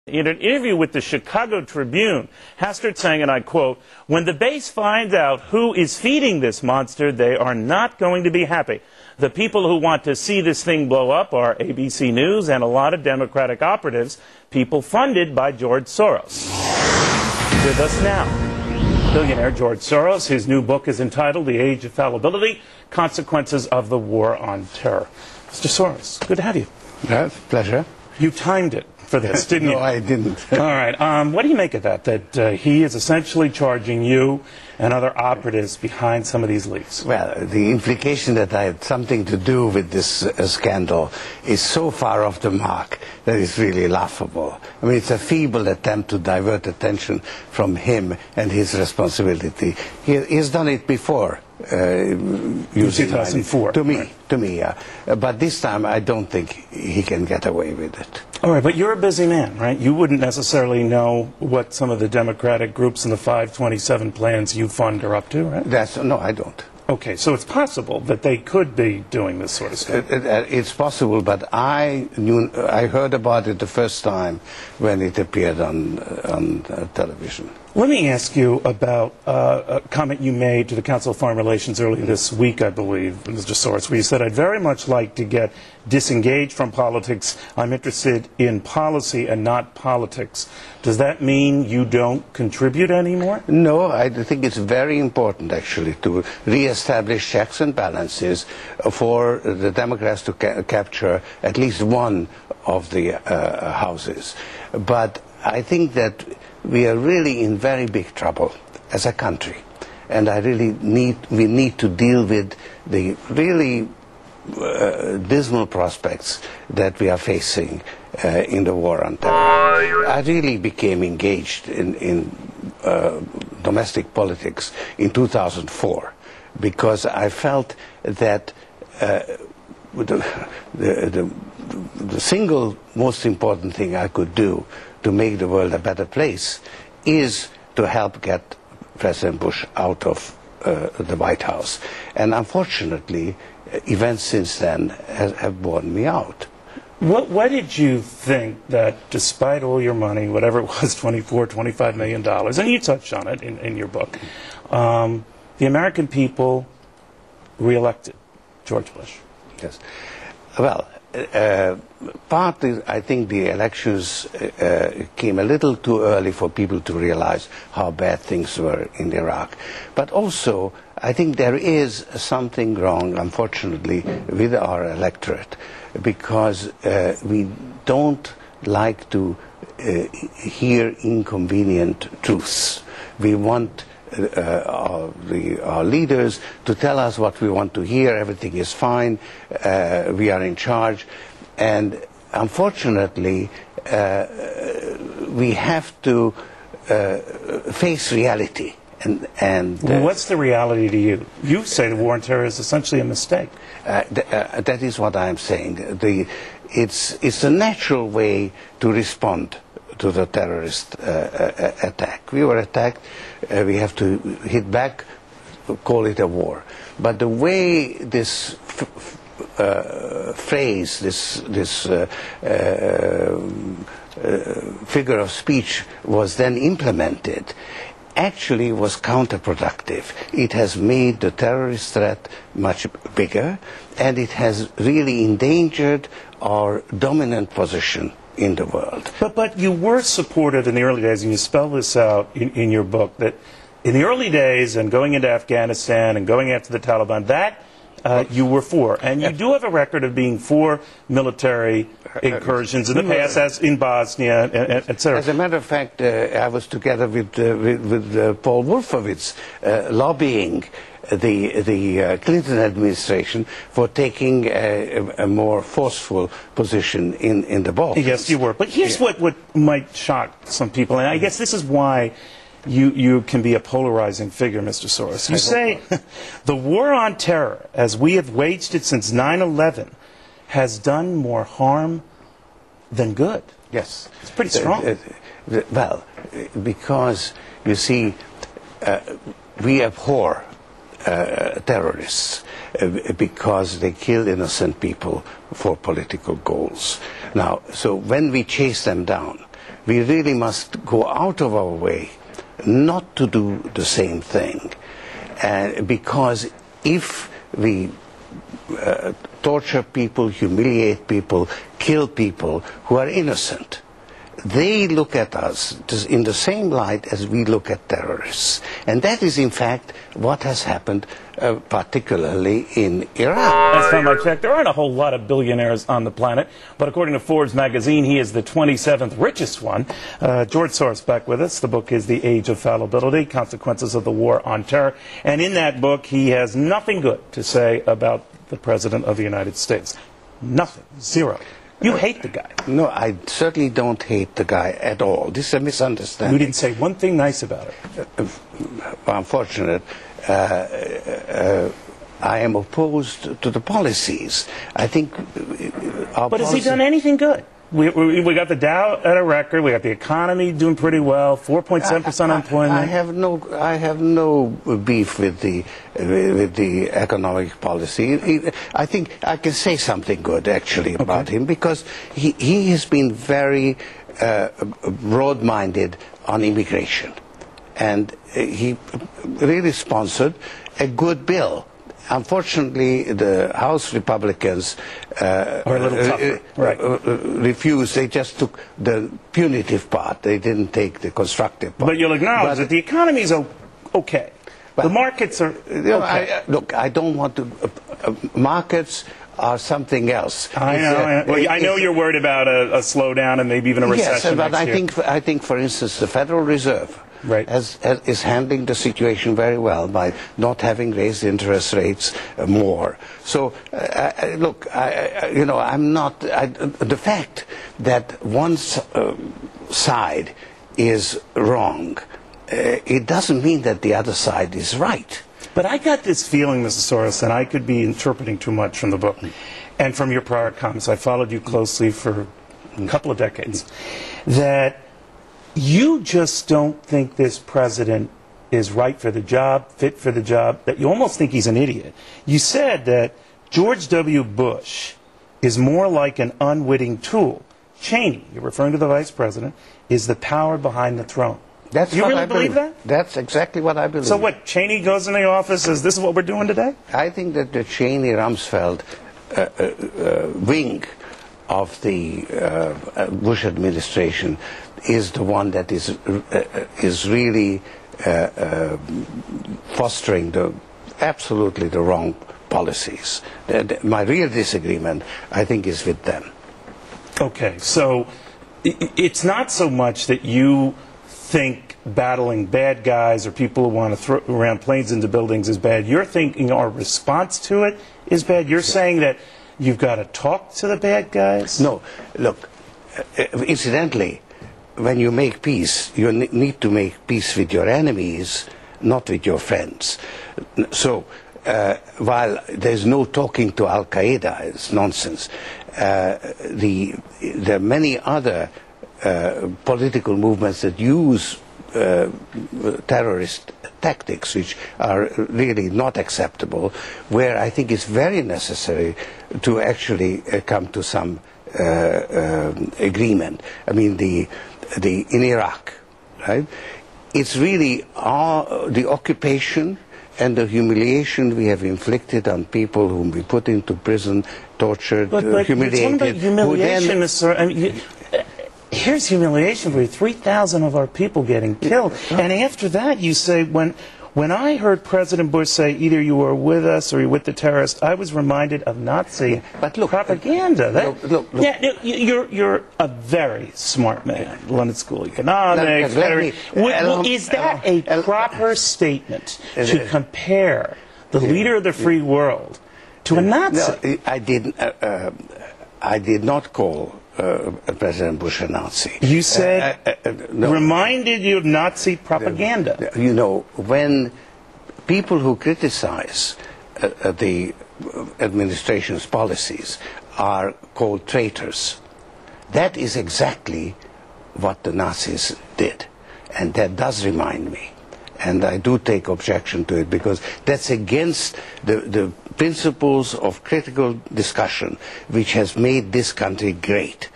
In an interview with the Chicago Tribune, Hastert saying, and I quote, "When the base finds out who is feeding this monster, they are not going to be happy. The people who want to see this thing blow up are ABC News and a lot of Democratic operatives, people funded by George Soros." With us now, billionaire George Soros. His new book is entitled The Age of Fallibility, Consequences of the War on Terror. Mr. Soros, good to have you. Yes, pleasure. You timed it for this, didn't you? No, I didn't. All right. What do you make of that? That he is essentially charging you and other operatives behind some of these leaks? Well, the implication that I had something to do with this scandal is so far off the mark that it's really laughable. I mean, it's a feeble attempt to divert attention from him and his responsibility. He's done it before. In 2004. To me, yeah. But this time I don't think he can get away with it. All right, but you're a busy man, right? You wouldn't necessarily know what some of the Democratic groups in the 527 plans you fund are up to, right? No, I don't. Okay, so it's possible that they could be doing this sort of stuff. It's possible, but I heard about it the first time when it appeared on television. Let me ask you about a comment you made to the Council of Foreign Relations earlier this week, I believe, Mr. Soros, where you said, "I'd very much like to get disengaged from politics. I'm interested in policy and not politics." Does that mean you don't contribute anymore? No, I think it's very important, actually, to re-establish checks and balances for the Democrats to capture at least one of the houses. But I think that we are really in very big trouble as a country, and we need to deal with the really dismal prospects that we are facing in the war on terror. I really became engaged in domestic politics in 2004 because I felt that the single most important thing I could do to make the world a better place is to help get President Bush out of the White House. And unfortunately, events since then have borne me out. What did you think that, despite all your money, whatever it was, $25 million, and you touched on it in your book, the American people re-elected George Bush? Yes. Well, partly, I think the elections came a little too early for people to realize how bad things were in Iraq. But also, I think there is something wrong, unfortunately, with our electorate, because we don't like to hear inconvenient truths. We want our leaders to tell us what we want to hear. Everything is fine. We are in charge. And unfortunately, we have to face reality. Well, what's the reality to you? You say the war on terror is essentially a mistake. That is what I'm saying. It's a natural way to respond to the terrorist attack. We were attacked. We have to hit back, call it a war. But the way this phrase, this figure of speech was then implemented, actually was counterproductive. It has made the terrorist threat much bigger, and it has really endangered our dominant position in the world. But you were supportive in the early days, and you spell this out in your book, that in the early days and going into Afghanistan and going after the Taliban, that you were for. And you do have a record of being for military incursions in the past, as in Bosnia, et cetera. As a matter of fact, I was together with Paul Wolfowitz lobbying the Clinton administration for taking a more forceful position in the Balkans. Yes, you were. But here's what might shock some people, and I guess this is why you can be a polarizing figure, Mr. Soros. You say the war on terror, as we have waged it since 9/11, has done more harm than good. Yes. It's pretty strong. Well, because, you see, we abhor terrorists because they kill innocent people for political goals. Now, so when we chase them down, we really must go out of our way not to do the same thing. Because if we torture people, humiliate people, kill people who are innocent, they look at us in the same light as we look at terrorists. And that is, in fact, what has happened, particularly in Iraq. Last time I checked, there aren't a whole lot of billionaires on the planet, but according to Forbes magazine, he is the 27th richest one. George Soros back with us. The book is The Age of Fallibility, Consequences of the War on Terror. And in that book, he has nothing good to say about the President of the United States. Nothing. Zero. You hate the guy. No, I certainly don't hate the guy at all. This is a misunderstanding. You didn't say one thing nice about it. Unfortunate. I am opposed to the policies. I think our But has he done anything good? We got the Dow at a record. We got the economy doing pretty well. 4.7% unemployment. I have no beef with the economic policy. I think I can say something good actually about him, because he has been very broad-minded on immigration, and he really sponsored a good bill. Unfortunately, the House Republicans are a little tougher. Right. refused. They just took the punitive part. They didn't take the constructive part. But you'll acknowledge that the economy is okay. The markets are okay. Look, I don't want to... markets are something else. I know you're worried about a slowdown and maybe even a recession but next year. I think, for instance, the Federal Reserve is handling the situation very well by not having raised interest rates more. So, look, I'm not... the fact that one side is wrong, it doesn't mean that the other side is right. But I got this feeling, Mr. Soros, and I could be interpreting too much from the book and from your prior comments. I followed you closely for a couple of decades. That you just don't think this president is right for the job, fit for the job, that you almost think he's an idiot. You said that George W. Bush is more like an unwitting tool. Cheney, you're referring to the vice president, is the power behind the throne. Do you really believe that? That's exactly what I believe. So what, Cheney goes in the office, says this is what we're doing today? I think that the Cheney-Rumsfeld wing of the Bush administration is the one that is really fostering absolutely the wrong policies. My real disagreement, I think, is with them. Okay, so it's not so much that you think battling bad guys or people who want to throw around planes into buildings is bad. You're thinking our response to it is bad. You're saying that you've got to talk to the bad guys? No, look, incidentally, when you make peace, you need to make peace with your enemies, not with your friends. So, while there's no talking to Al-Qaeda, it's nonsense, there are many other political movements that use terrorist tactics, which are really not acceptable, where I think it's very necessary to actually come to some agreement. I mean, in Iraq, right? It's really the occupation and the humiliation we have inflicted on people whom we put into prison, tortured, humiliated. But humiliation, Mr. I mean, here's humiliation for 3,000 of our people getting killed. And after that, you say, when I heard President Bush say either you are with us or you're with the terrorists, I was reminded of Nazi propaganda. Look. Yeah, you're a very smart man. London School of Economics. Is that a proper statement to compare the leader of the free world to a Nazi? No, I did not call President Bush a Nazi. You said, reminded you of Nazi propaganda. You know, when people who criticize the administration's policies are called traitors, that is exactly what the Nazis did. And that does remind me. And I do take objection to it, because that's against the principles of critical discussion which has made this country great.